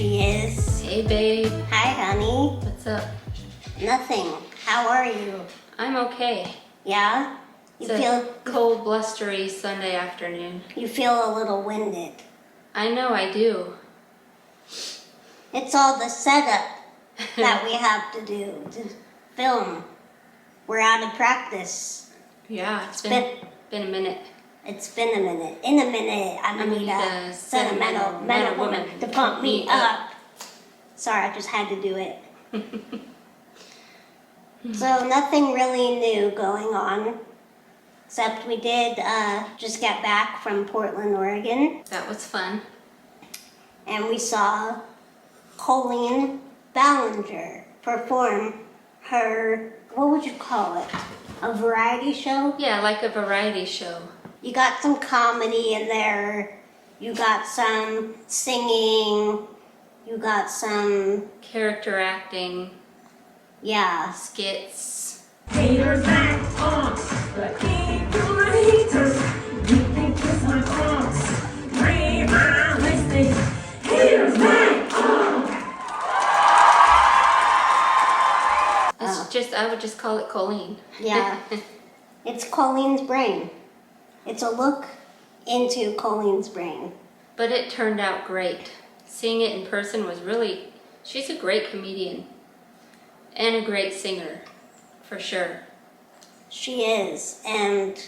she is. Hey, babe. Hi, honey. What's up? Nothing. How are you? I'm okay. Yeah? It's a cold, blustery Sunday afternoon. You feel a little winded. I know I do. It's all the setup that we have to do to film. We're out of practice. Yeah, it's been a minute. It's been a minute. In a minute, I'm gonna need a sentimental metal woman to pump me up. Sorry, I just had to do it. So nothing really new going on, except we did just get back from Portland, Oregon. That was fun. And we saw Colleen Ballinger perform her, what would you call it? A variety show? Yeah, like a variety show. You got some comedy in there. You got some singing. You got some character acting. Yeah. Skits. Haters act punks, but keep your haters. You think it's my punks. Read my listing. Haters act punks. I would just call it Colleen. Yeah. It's Colleen's brain. It's a look into Colleen's brain. But it turned out great. Seeing it in person was really, she's a great comedian and a great singer, for sure. She is, and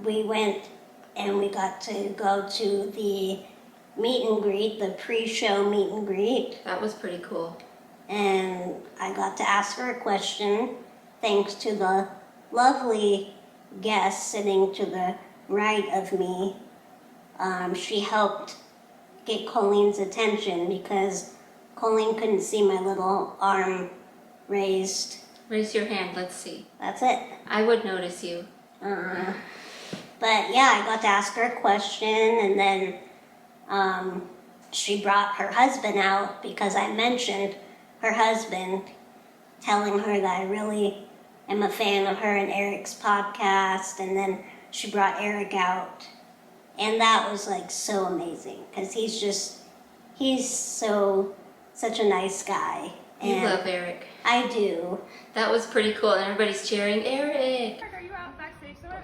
we went and we got to go to the meet and greet, the pre-show meet and greet. That was pretty cool. And I got to ask her a question, thanks to the lovely guest sitting to the right of me. She helped get Colleen's attention because Colleen couldn't see my little arm raised. Raise your hand, let's see. That's it. I would notice you. But yeah, I got to ask her a question, and then she brought her husband out because I mentioned her husband, telling her that I really am a fan of her and ERIK's podcast, and then she brought ERIK out. And that was like so amazing because he's such a nice guy. You love ERIK. I do. That was pretty cool, and everybody's cheering, ERIK! Are you out backstage somewhere?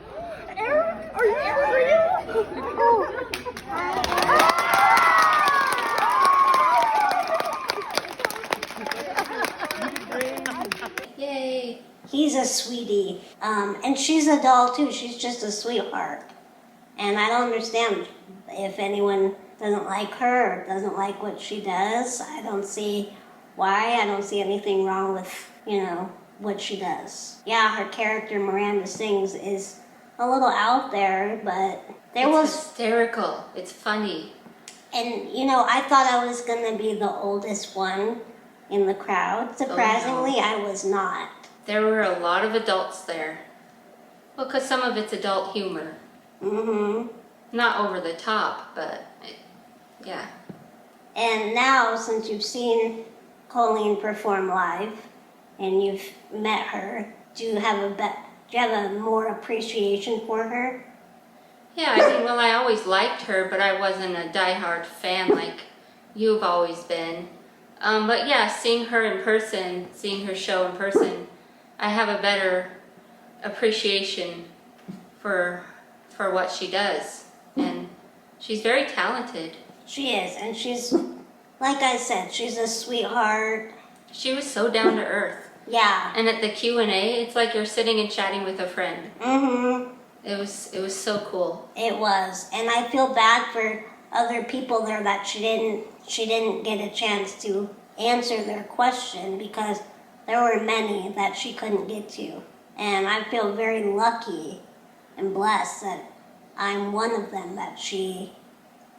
ERIK? Are you here? Yay! He's a sweetie. And she's a doll too. She's just a sweetheart. And I don't understand if anyone doesn't like her or doesn't like what she does. I don't see why. I don't see anything wrong with, what she does. Yeah, her character, MIranda Sings, is a little out there, but It's hysterical. It's funny. And, I thought I was going to be the oldest one in the crowd. Surprisingly, I was not. There were a lot of adults there. Well, because some of it's adult humor. Mm-hmm. Not over the top, but yeah. And now, since you've seen Colleen perform live and you've met her, do you have a more appreciation for her? Yeah, I always liked her, but I wasn't a diehard fan like you've always been. But yeah, seeing her in person, seeing her show in person, I have a better appreciation for what she does. And she's very talented. She is, and she's, like I said, she's a sweetheart. She was so down to earth. Yeah. And at the Q&A, it's like you're sitting and chatting with a friend. Mm-hmm. It was so cool. It was, and I feel bad for other people there that she didn't get a chance to answer their question because there were many that she couldn't get to. And I feel very lucky and blessed that I'm one of them that she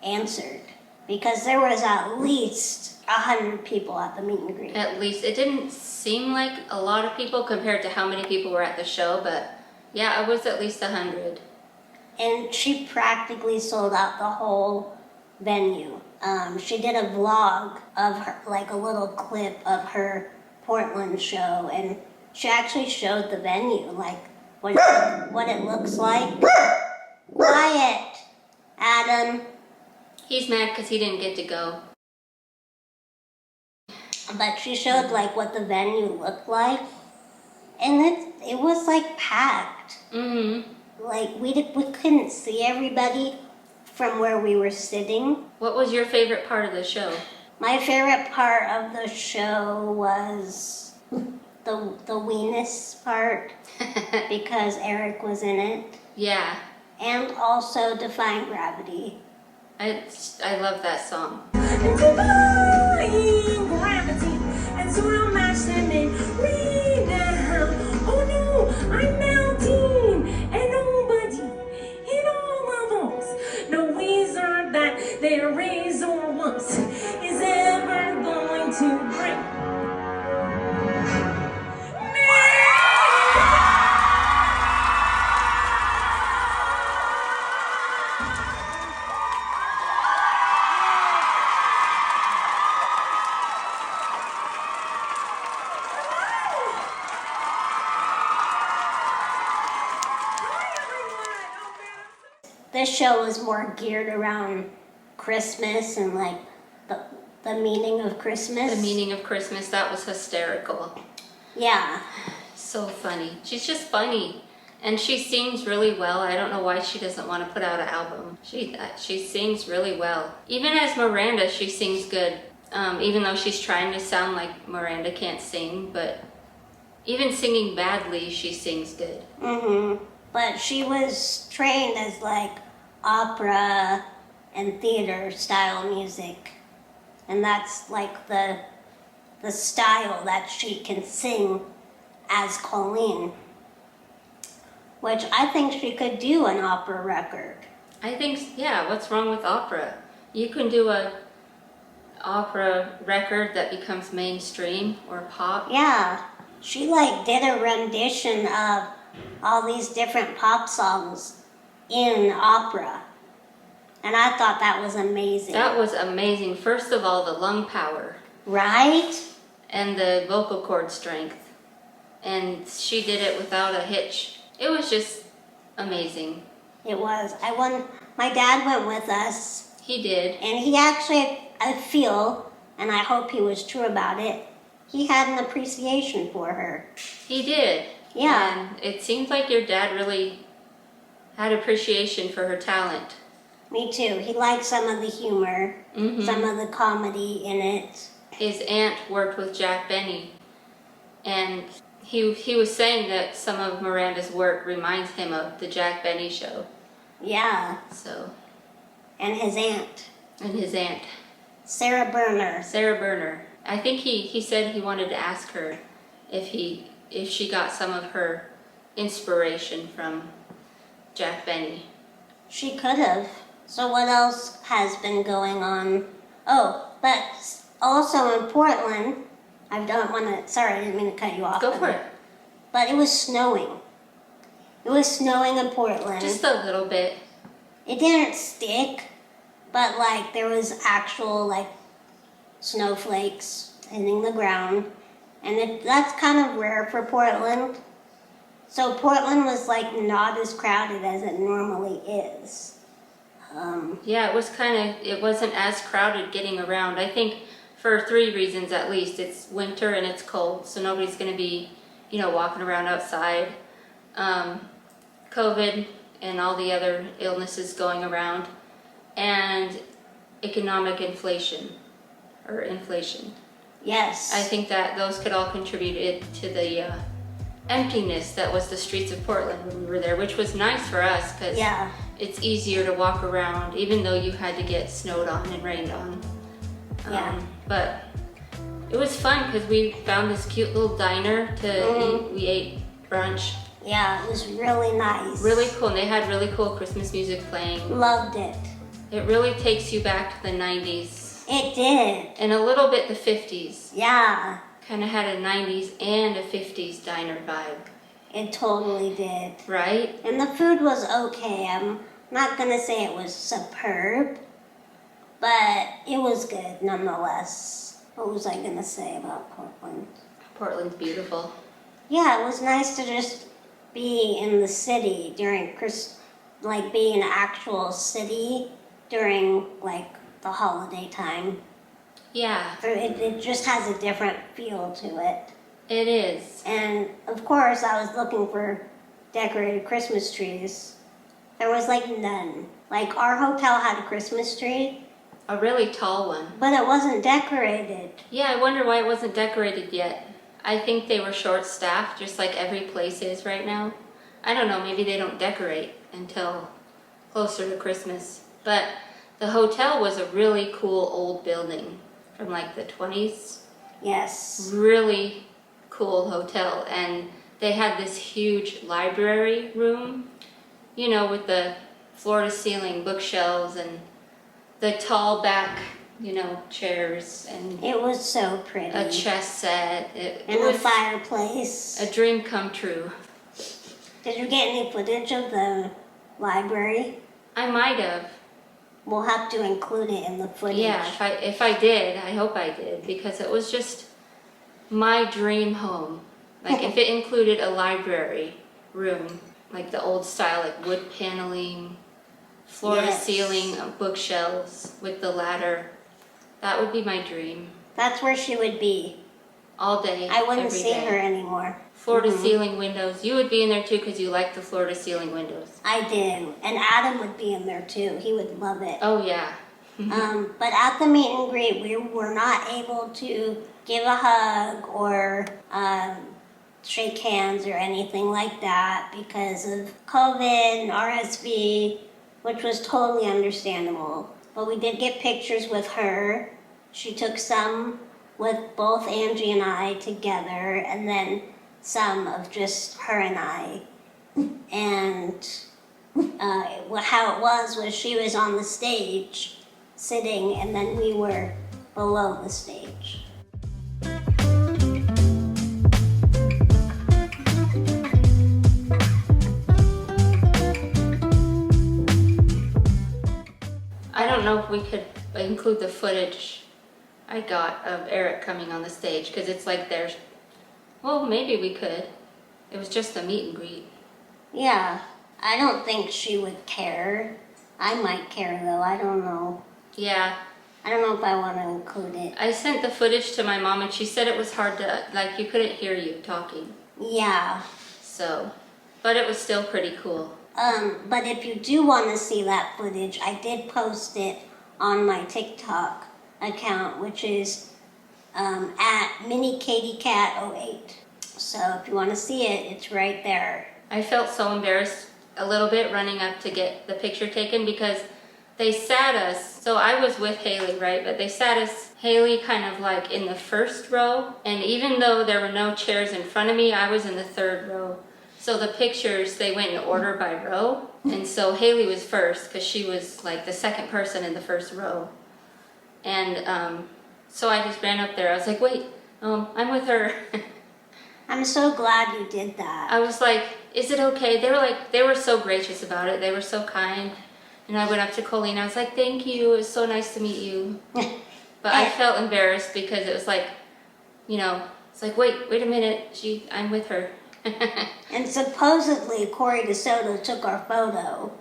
answered, because there was at least 100 people at the meet and greet. At least. It didn't seem like a lot of people compared to how many people were at the show, but yeah, it was at least 100. And she practically sold out the whole venue. She did a vlog of her, like a little clip of her Portland show, and she actually showed the venue, like what it looks like. Quiet, Adam. He's mad because he didn't get to go. but she showed like what the venue looked like, and it was like packed. Mm-hmm. Like we couldn't see everybody from where we were sitting. What was your favorite part of the show? My favorite part of the show was the weenus part because ERIK was in it, Yeah, and also Defying Gravity. I love that song. And defying gravity, and so I'll match them in way down. Oh no, I'm melting, and nobody in all of us, no wizard that their razor whoops is ever going to break. This show was more geared around Christmas and like the meaning of Christmas. The meaning of Christmas, that was hysterical. Yeah. So funny. She's just funny. And she sings really well. I don't know why she doesn't want to put out an album. She sings really well. Even as Miranda, she sings good. Even though she's trying to sound like Miranda can't sing, but even singing badly, she sings good. Mm-hmm. But she was trained as like opera and theater style music. And that's like the style that she can sing as Colleen. Which I think she could do an opera record. I think, yeah, what's wrong with opera? You can do a opera record that becomes mainstream or pop. Yeah. She like did a rendition of all these different pop songs in opera. And I thought that was amazing. That was amazing. First of all, the lung power. Right? And the vocal cord strength. And she did it without a hitch. It was just amazing. It was. My dad went with us. He did. And he actually, I feel, and I hope he was true about it, he had an appreciation for her. He did. Yeah. And it seems like your dad really had appreciation for her talent. Me too. He liked some of the humor, some of the comedy in it. His aunt worked with Jack Benny, and he was saying that some of Miranda's work reminds him of the Jack Benny show. Yeah. So. And his aunt. And his aunt. Sarah Berner. I think he said he wanted to ask her if she got some of her inspiration from Jack Benny. She could have. So what else has been going on? Oh, but also in Portland, sorry, I didn't mean to cut you off. Go for it. But it was snowing. It was snowing in Portland. Just a little bit. It didn't stick, but like there was actual like snowflakes hitting the ground. And that's kind of rare for Portland. So Portland was like not as crowded as it normally is. Yeah, it wasn't as crowded getting around. I think for 3 reasons at least. It's winter and it's cold, so nobody's going to be, walking around outside. COVID and all the other illnesses going around. And economic inflation. Yes. I think that those could all contribute to the emptiness that was the streets of Portland when we were there, which was nice for us because it's easier to walk around, even though you had to get snowed on and rained on. But it was fun because we found this cute little diner to eat. We ate brunch. Yeah, it was really nice. Really cool, and they had really cool Christmas music playing. Loved it. It really takes you back to the 90s. It did. And a little bit the 50s. Yeah. Kind of had a 90s and a 50s diner vibe. It totally did. Right? And the food was okay. I'm not going to say it was superb, but it was good nonetheless. What was I going to say about Portland? Portland's beautiful. Yeah, it was nice to just be in the city during be in an actual city during like the holiday time. Yeah, It just has a different feel to it. it is. And of course, I was looking for decorated Christmas trees. There was like none. Like our hotel had a Christmas tree, A really tall one. but it wasn't decorated. Yeah, I wonder why it wasn't decorated yet. I think they were short-staffed, just like every place is right now. I don't know, maybe they don't decorate until closer to Christmas. But the hotel was a really cool old building from like the 20s. Yes. Really cool hotel. And they had this huge library room, you know, with the floor-to-ceiling bookshelves and the tall back, you know, chairs and It was so pretty. a chess set. It And a was fireplace. a dream come true. Did you get any footage of the library? I might have. We'll have to include it in the footage. Yeah, if I did, I hope I did, because it was just my dream home. Like if it included a library room, like the old style, like wood paneling, floor to ceiling bookshelves with the ladder, that would be my dream. That's where she would be. All day. I wouldn't every see day. her anymore. Floor to ceiling windows. You would be in there too because you like the floor to ceiling windows. I did. And Adam would be in there too. He would love it. Oh yeah. But at the meet and greet, we were not able to give a hug or shake hands or anything like that because of COVID and RSV, which was totally understandable. But we did get pictures with her. She took some with both Angie and I together, and then some of just her and I. And how it was she was on the stage sitting, and then we were below the stage. I don't know if we could include the footage I got of ERIK coming on the stage because it's like there's. Well, maybe we could. It was just a meet and greet. Yeah, I don't think she would care. I might care though, I don't know. Yeah. I don't know if I want to include it. I sent the footage to my mom and she said it was hard to, like, you couldn't hear you talking. Yeah. So, but it was still pretty cool. But if you do want to see that footage, I did post it on my TikTok account, which is at MiniKatieCat08. So if you want to see it, it's right there. I felt so embarrassed a little bit running up to get the picture taken because they sat us, so I was with Haley, right? But they sat us, Haley kind of like in the first row, and even though there were no chairs in front of me, I was in the third row. So the pictures, they went in order by row, and so Haley was first because she was like the second person in the first row. And so I just ran up there. I was like, wait, I'm with her. I'm so glad you did that. I was like, is it okay? They were so gracious about it. They were so kind. And I went up to Colleen. I was like, thank you. It was so nice to meet you. But I felt embarrassed because it was like, you know, it's like, wait a minute. I'm with her. And supposedly Corey DeSoto took our photo,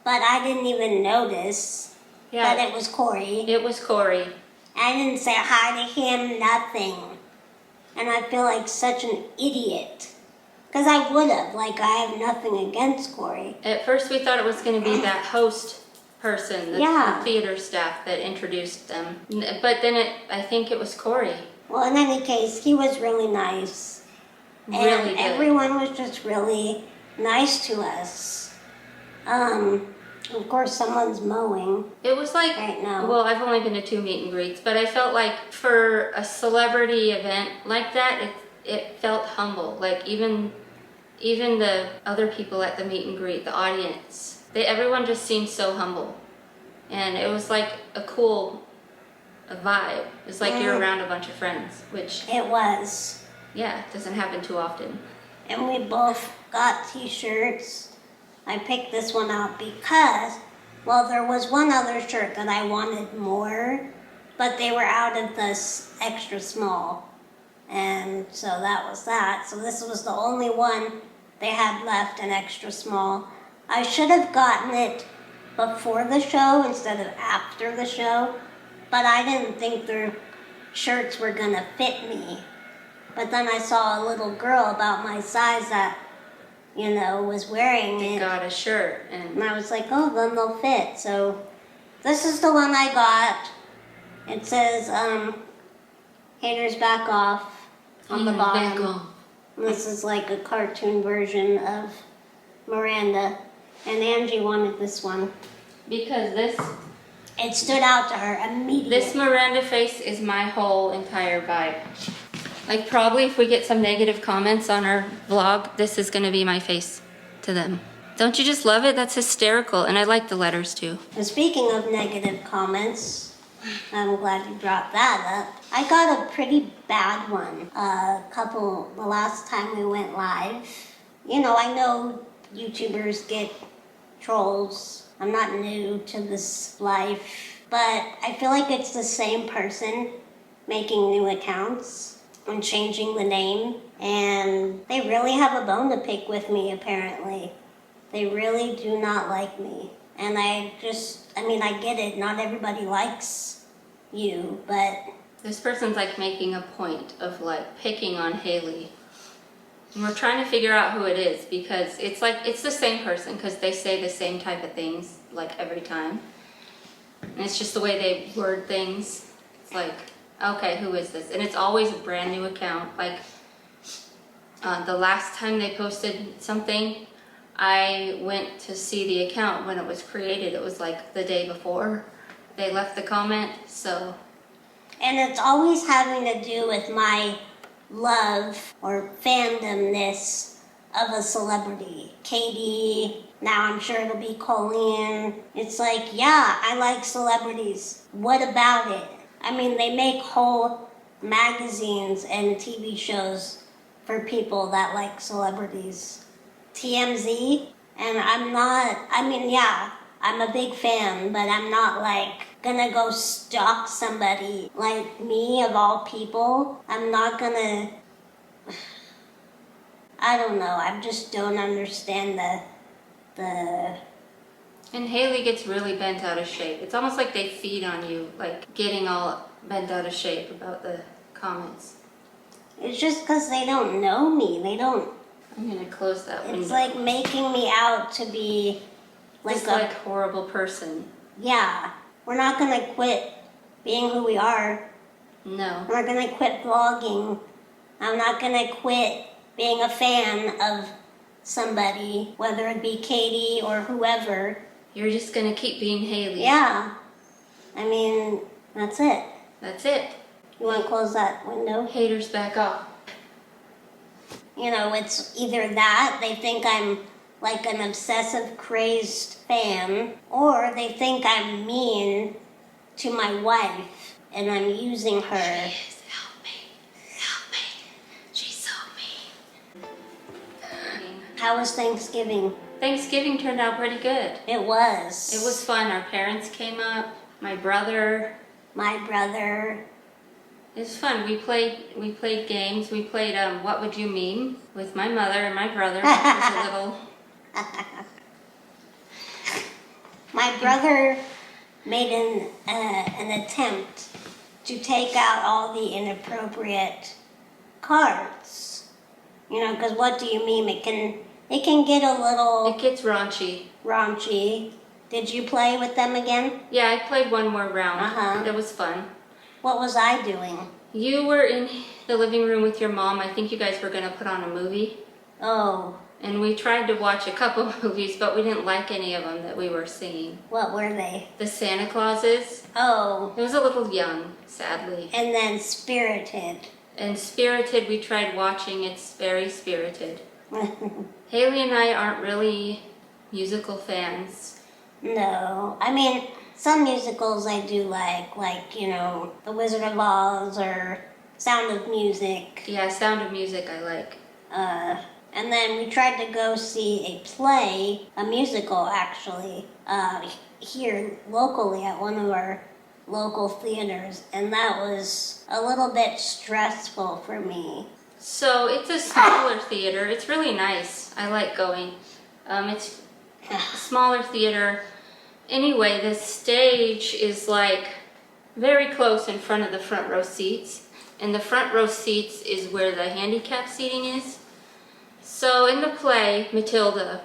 but I didn't even notice that it was Corey. It was Corey. I didn't say hi to him, nothing. And I feel like such an idiot. Because I would have, like, I have nothing against Corey. At first we thought it was going to be that host person, the theater staff that introduced them. But then I think it was Corey. Well, in any case, he was really nice. Really And good. everyone was just really nice to us. Of course, someone's mowing. It was like, right now. Well, I've only been to 2 meet and greets, but I felt like for a celebrity event like that, it felt humble. Like even the other people at the meet and greet, the audience, everyone just seemed so humble. And it was like a cool vibe. It's like you're around a bunch of friends, which, It was. yeah, doesn't happen too often. And we both got t-shirts. I picked this one out because, well, there was one other shirt that I wanted more, but they were out of this extra small. And so that was that. So this was the only one they had left, an extra small. I should have gotten it before the show instead of after the show, but I didn't think there shirts were gonna fit me. But then I saw a little girl about my size that, was wearing it. Got a shirt and And I was like, oh, then they'll fit. So this is the one I got. It says, haters back off on the back bottom. off. And this is like a cartoon version of Miranda. And Angie wanted this one. Because this It stood out to her immediately. This Miranda face is my whole entire vibe. Like probably if we get some negative comments on our vlog, this is gonna be my face to them. Don't you just love it? That's hysterical. And I like the letters too. And speaking of negative comments, I'm glad you brought that up. I got a pretty bad one. The last time we went live. I know YouTubers get trolls. I'm not new to this life, but I feel like it's the same person making new accounts and changing the name, and they really have a bone to pick with me, apparently. They really do not like me. And I get it, not everybody likes you, but This person's like making a point of like picking on Haley. And we're trying to figure out who it is because it's the same person because they say the same type of things like every time. And it's just the way they word things. It's like, okay, who is this? And it's always a brand new account. Like the last time they posted something, I went to see the account when it was created. It was like the day before they left the comment, so. and it's always having to do with my love or fandomness of a celebrity. Katie, now I'm sure it'll be Colleen. It's like, yeah, I like celebrities. What about it? I mean, they make whole magazines and TV shows for people that like celebrities. TMZ, and I'm a big fan, but I'm not like gonna go stalk somebody like me of all people. I'm not gonna, I don't know, I just don't understand the And Haley gets really bent out of shape. It's almost like they feed on you, like getting all bent out of shape about the comments. it's just because they don't know me. I'm gonna close that window. It's like making me out to be like This like horrible person. yeah, we're not gonna quit being who we are. No. I'm not gonna quit vlogging. I'm not gonna quit being a fan of somebody, whether it be Katie or whoever. You're just gonna keep being Haley. Yeah. I mean, that's it. That's it. You wanna close that window? Haters back off. It's either that, they think I'm like an obsessive, crazed fan, or they think I'm mean to my wife and I'm using her. Help me. Help me. She's so mean. How was Thanksgiving? Thanksgiving turned out pretty good. It was. It was fun. Our parents came up. My brother. My brother. It was fun. We played games. We played What Would You Meme with my mother and my brother, which was a little. My brother made an attempt to take out all the inappropriate cards. Because what do you meme? It can get a little It gets raunchy. raunchy. Did you play with them again? Yeah, I played one more round. Uh-huh. It was fun. What was I doing? You were in the living room with your mom. I think you guys were going to put on a movie. Oh, And we tried to watch a couple movies, but we didn't like any of them that we were seeing. what were they? The Santa Clauses. Oh, It was a little young, sadly. and then Spirited. And Spirited, we tried watching. It's very spirited. Haley and I aren't really musical fans. No, I mean, some musicals I do like The Wizard of Oz or Sound of Music. Yeah, Sound of Music I like. And then we tried to go see a play, a musical actually, here locally at one of our local theaters, and that was a little bit stressful for me. So it's a smaller theater. It's really nice. I like going. It's a smaller theater. Anyway, the stage is like very close in front of the front row seats. And the front row seats is where the handicap seating is. So in the play, Matilda,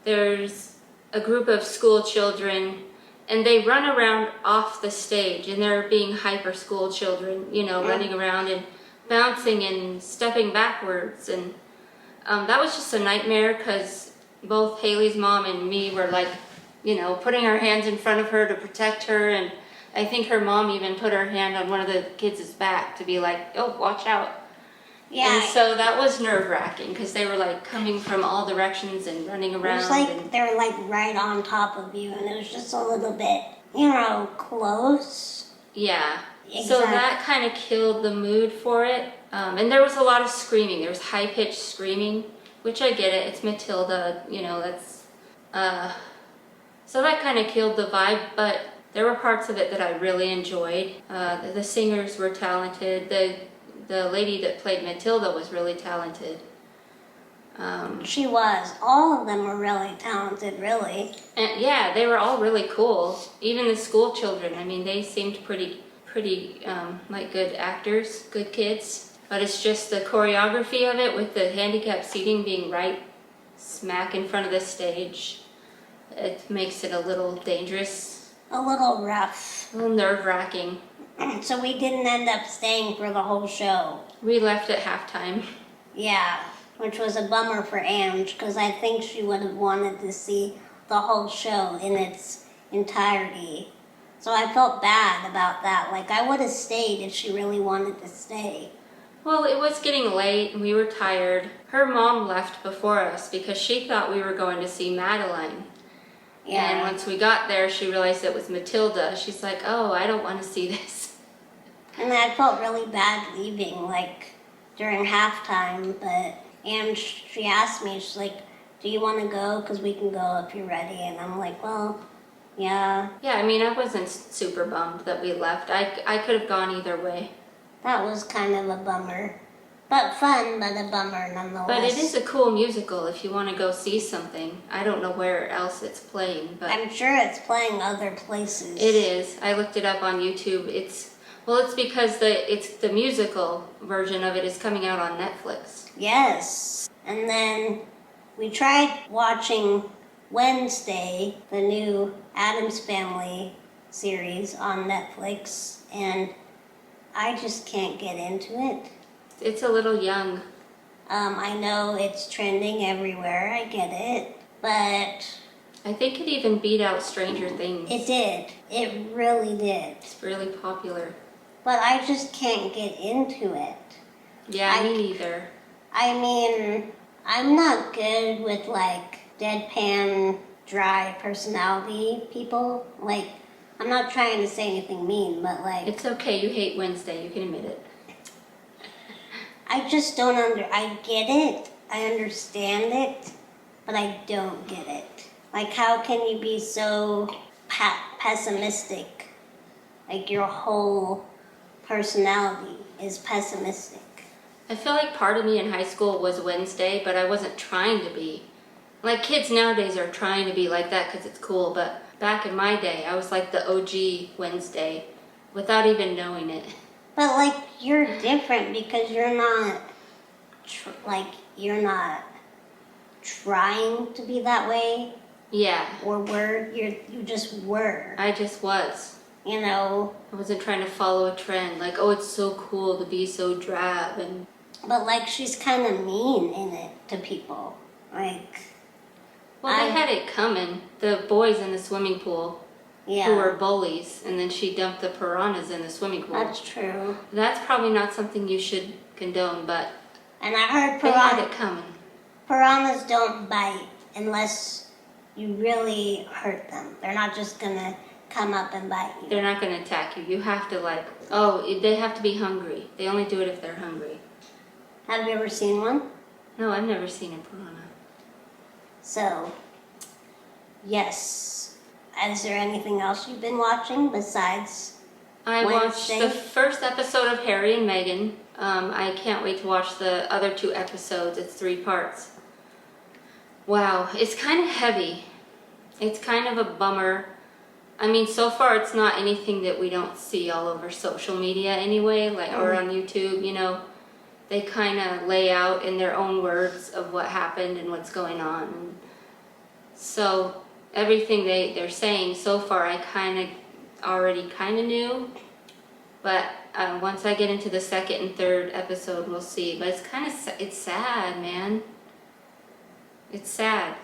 there's a group of school children and they run around off the stage and they're being hyper school children, you know, running around and bouncing and stepping backwards. And that was just a nightmare because both Haley's mom and me were like, you know, putting our hands in front of her to protect her. And I think her mom even put her hand on one of the kids' back to be like, oh, watch out. Yeah. And so that was nerve-wracking because they were like coming from all directions and running around. It was like they were like right on top of you, and it was just a little bit, you know, close. Yeah. Exactly. So that kind of killed the mood for it. And there was a lot of screaming. There was high-pitched screaming, which I get it. It's Matilda, you know, that's... So that kind of killed the vibe, but there were parts of it that I really enjoyed. The singers were talented. The lady that played Matilda was really talented. She was. All of them were really talented, really. And yeah, they were all really cool. Even the school children. I mean, they seemed pretty like good actors, good kids. But it's just the choreography of it with the handicap seating being right smack in front of the stage. It makes it a little dangerous. A little rough. A little nerve-wracking. So we didn't end up staying for the whole show. We left at halftime. Yeah, which was a bummer for Ange, because I think she would have wanted to see the whole show in its entirety. So I felt bad about that. Like, I would have stayed if she really wanted to stay. Well, it was getting late and we were tired. Her mom left before us because she thought we were going to see Madeline. Yeah. And once we got there, she realized it was Matilda. She's like, oh, I don't want to see this. And I felt really bad leaving, like, during halftime, and she asked me, she's like, do you want to go? Because we can go if you're ready. And I'm like, well, yeah. Yeah, I mean, I wasn't super bummed that we left. I could have gone either way. That was kind of a bummer. But fun, but a bummer nonetheless. But it is a cool musical if you want to go see something. I don't know where else it's playing, but... I'm sure it's playing other places. It is. I looked it up on YouTube. It's because the musical version of it is coming out on Netflix. Yes. And then we tried watching Wednesday, the new Addams Family series on Netflix, and I just can't get into it. It's a little young. I know it's trending everywhere, I get it, but... I think it even beat out Stranger Things. It did. It really did. It's really popular. But I just can't get into it. Yeah, me neither. I mean, I'm not good with, like, deadpan, dry personality people. Like, I'm not trying to say anything mean, but, like... It's okay, you hate Wednesday, you can admit it. I just don't I get it, I understand it, but I don't get it. Like, how can you be so pessimistic? Like, your whole personality is pessimistic. I feel like part of me in high school was Wednesday, but I wasn't trying to be. Like, kids nowadays are trying to be like that because it's cool, but back in my day, I was like the OG Wednesday without even knowing it. But, like, you're different because you're not, you're not trying to be that way. Yeah. Or you just were. I just was. You know? I wasn't trying to follow a trend, like, oh, it's so cool to be so drab and... But, like, she's kind of mean in it to people. Like... Well, they had it coming. The boys in the swimming pool who were bullies, and then she dumped the piranhas in the swimming pool. That's true. That's probably not something you should condone, but and I heard they had it coming. Piranhas don't bite unless you really hurt them. They're not just going to come up and bite you. They're not going to attack you. You have to they have to be hungry. They only do it if they're hungry. Have you ever seen one? No, I've never seen a piranha. So, yes. Is there anything else you've been watching besides I Wednesday? watched the first episode of Harry and Meghan. I can't wait to watch the other 2 episodes. It's 3 parts. Wow, it's kind of heavy. It's kind of a bummer. I mean, so far it's not anything that we don't see all over social media anyway, like or on YouTube, you know. They kind of lay out in their own words of what happened and what's going on. And so everything they're saying so far, I already knew. But once I get into the second and third episode, we'll see. But it's sad, man. It's sad.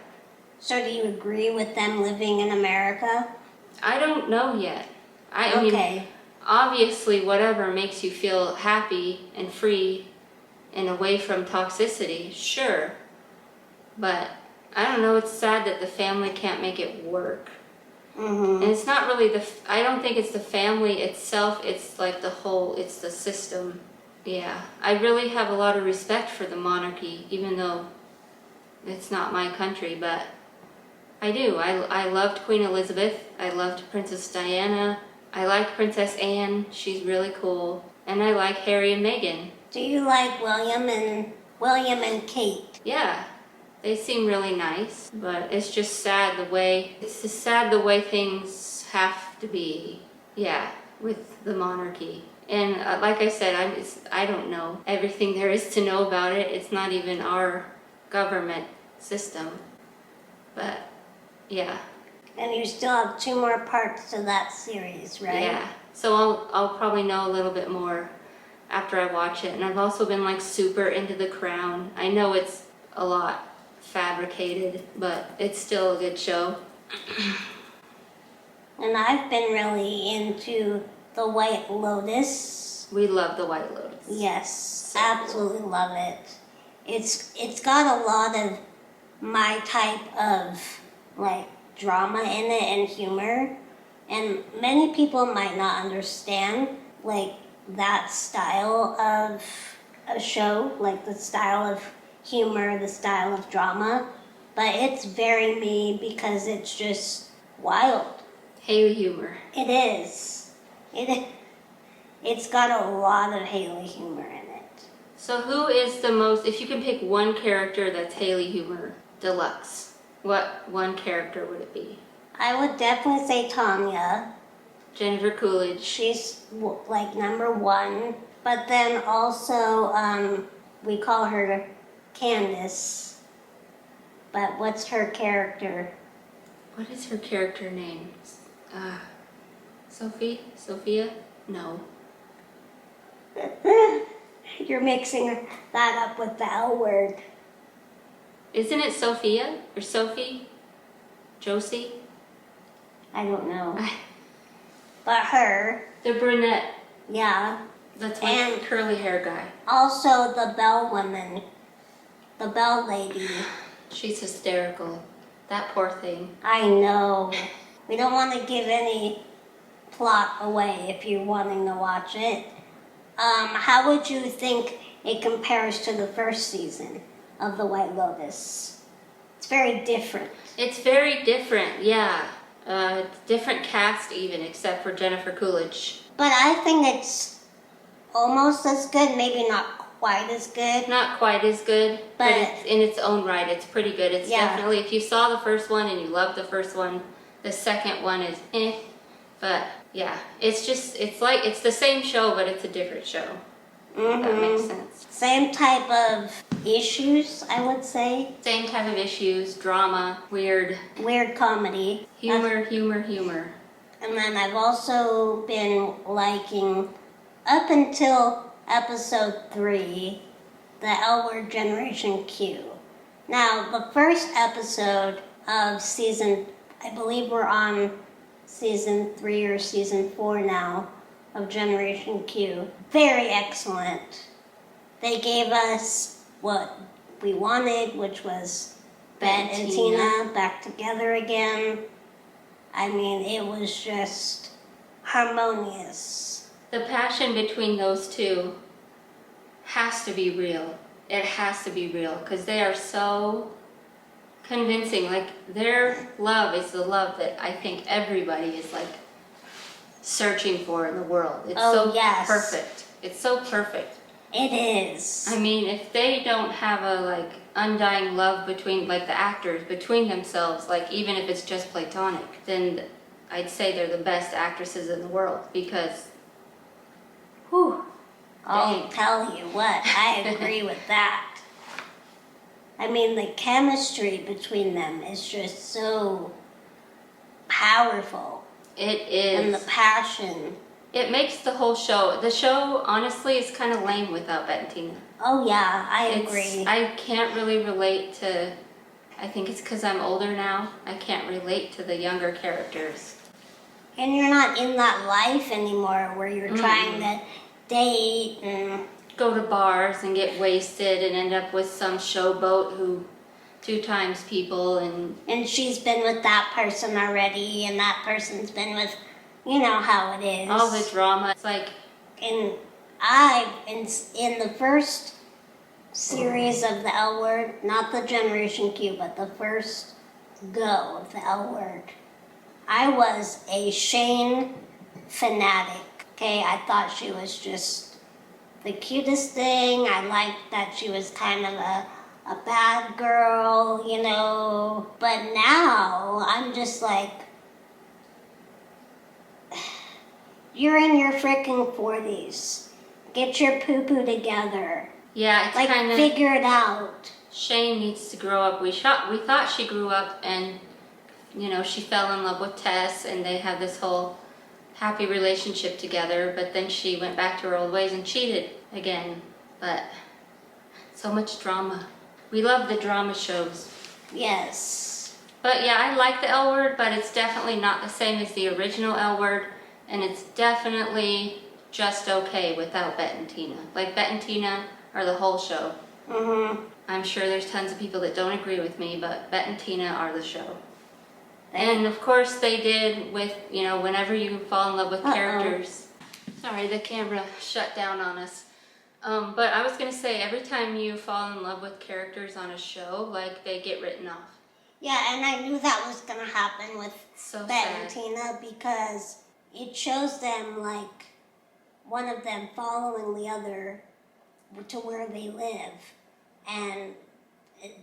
So do you agree with them living in America? I don't know yet. I mean, obviously, whatever makes you feel happy and free and away from toxicity, sure. But I don't know, it's sad that the family can't make it work. And it's not really I don't think it's the family itself, it's like it's the system. Yeah, I really have a lot of respect for the monarchy, even though it's not my country, but I do. I loved Queen Elizabeth, I loved Princess Diana, I like Princess Anne, she's really cool, and I like Harry and Meghan. Do you like William and Kate? Yeah. They seem really nice, but it's just sad the way things have to be, yeah, with the monarchy. And like I said, I don't know everything there is to know about it. It's not even our government system, but yeah. And you still have 2 more parts to that series, right? Yeah, so I'll probably know a little bit more after I watch it. And I've also been like super into The Crown. I know it's a lot fabricated, but it's still a good show. And I've been really into The White Lotus. We love The White Lotus. Yes, absolutely love it. It's got a lot of my type of like drama in it and humor, and many people might not understand like that style of a show, like the style of humor, the style of drama, but it's very me because it's just wild. Haley humor. It is. It's got a lot of Haley humor in it. So who is the most, if you can pick one character that's Haley humor deluxe, what one character would it be? I would definitely say Tanya. Jennifer Coolidge. She's like number 1, but then also we call her Candace. But what's her character? What is her character name? Sophia? No. You're mixing that up with the L word. Isn't it Sophia or Sophie? Josie? I don't know. But her. The brunette. Yeah. The curly hair guy. Also the Bell woman. The Bell lady. She's hysterical. That poor thing. I know. We don't want to give any plot away if you're wanting to watch it. How would you think it compares to the first season of The White Lotus? It's very different. It's very different, yeah. Different cast even, except for Jennifer Coolidge. But I think it's almost as good, maybe not quite as good. Not quite as good, but it's in its own right, it's pretty good. It's definitely, if you saw the first one and you loved the first one, the second one is but yeah, it's the same show, but it's a different show. If that makes sense. Same type of issues, I would say. Same type of issues, drama, weird comedy. Humor. And then I've also been liking, up until episode 3, the L Word Generation Q. Now, the first episode of season, I believe we're on season 3 or season 4 now, of Generation Q. Very excellent. They gave us what we wanted, which was Ben and Tina back together again. I mean, it was just harmonious. The passion between those two has to be real. It has to be real, because they are so convincing. Like, their love is the love that I think everybody is like searching for in the world. It's perfect. It's so perfect. It is. I mean, if they don't have a like undying love between like the actors between themselves, like even if it's just platonic, then I'd say they're the best actresses in the world because, whew, I'll dang. tell you what, I agree with that. I mean, the chemistry between them is just so powerful. It is. And the passion. It makes the whole show. The show, honestly, is kind of lame without Bet and Tina. Oh yeah, I agree. I can't really relate to, I think it's because I'm older now, I can't relate to the younger characters. And you're not in that life anymore where you're trying to date and... Go to bars and get wasted and end up with some showboat who 2 times people And she's been with that person already and that person's been with, you know how it is. all the drama. It's like, And in the first series of the L Word, not the Generation Q, but the first go of the L Word, I was a Shane fanatic. Okay, I thought she was just the cutest thing. I liked that she was kind of a bad girl, you know. But now I'm just like, you're in your freaking 40s. Get your poo-poo together. yeah, it's Like, kind of, figure it out. Shane needs to grow up. We thought she grew up and, you know, she fell in love with Tess and they had this whole happy relationship together, but then she went back to her old ways and cheated again. But so much drama. We love the drama shows. Yes. But yeah, I like the L Word, but it's definitely not the same as the original L Word, and it's definitely just okay without Bet and Tina. Like, Bet and Tina are the whole show. Mm-hmm. I'm sure there's tons of people that don't agree with me, but Bet and Tina are the show. And of course they did with, you know, whenever you fall in love with characters. Sorry, the camera shut down on us. But I was going to say, every time you fall in love with characters on a show, like, they get written off. Yeah, and I knew that was going to happen with So Bet sad. and Tina because it shows them, like, one of them following the other to where they live. And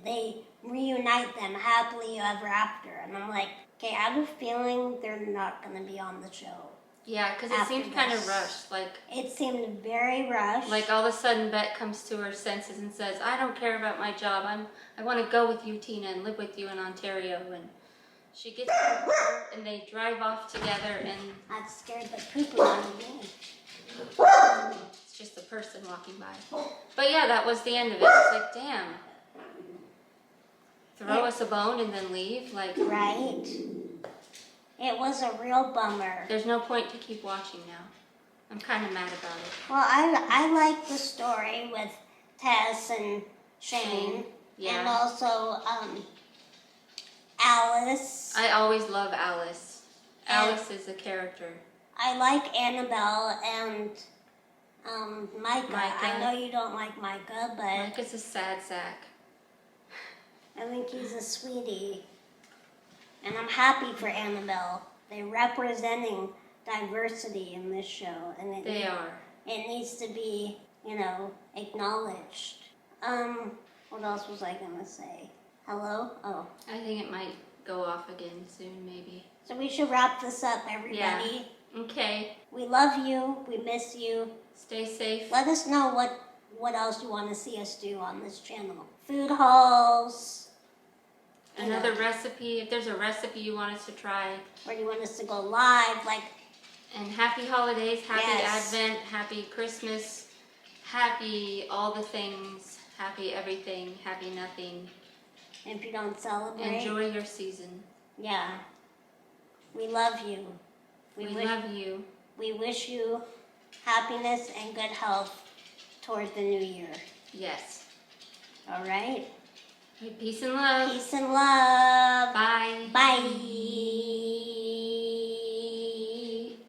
they reunite them happily ever after. And I'm like, okay, I have a feeling they're not going to be on the show. Yeah, because it After seemed kind of this. rushed. It seemed very rushed. Like all of a sudden Bet comes to her senses and says, I don't care about my job. I want to go with you, Tina, and live with you in Ontario. And she gets to her car and they drive off together, and that scared the poop out of me. it's just a person walking by. But yeah, that was the end of it. It's like, damn. Throw us a bone and then leave? Like, Right? It was a real bummer. there's no point to keep watching now. I'm kind of mad about it. Well, I like the story with Tess and Shane. Yeah. And also Alice. I always love Alice. And- Alice is a character. I like Annabelle and Micah. Micah. I know you don't like Micah, but Like, it's a sad sack. I think he's a sweetie. And I'm happy for Annabelle. They're representing diversity in this show. And They are. It needs to be, you know, acknowledged. What else was I gonna say? Hello? Oh. I think it might go off again soon, maybe. So we should wrap this up, everybody. Yeah. Okay. We love you. We miss you. Stay safe. Let us know what else you want to see us do on this channel. Food hauls. you know, Another recipe. If there's a recipe you want us to try. Or you want us to go live, like, And happy holidays, happy Yes. Advent, happy Christmas, happy all the things, happy everything, happy nothing. if you don't celebrate. Enjoy your season. Yeah. We love you. We wish, love you. We wish you happiness and good health towards the new year. Yes. All right? Peace and love. Peace and love. Bye. Bye.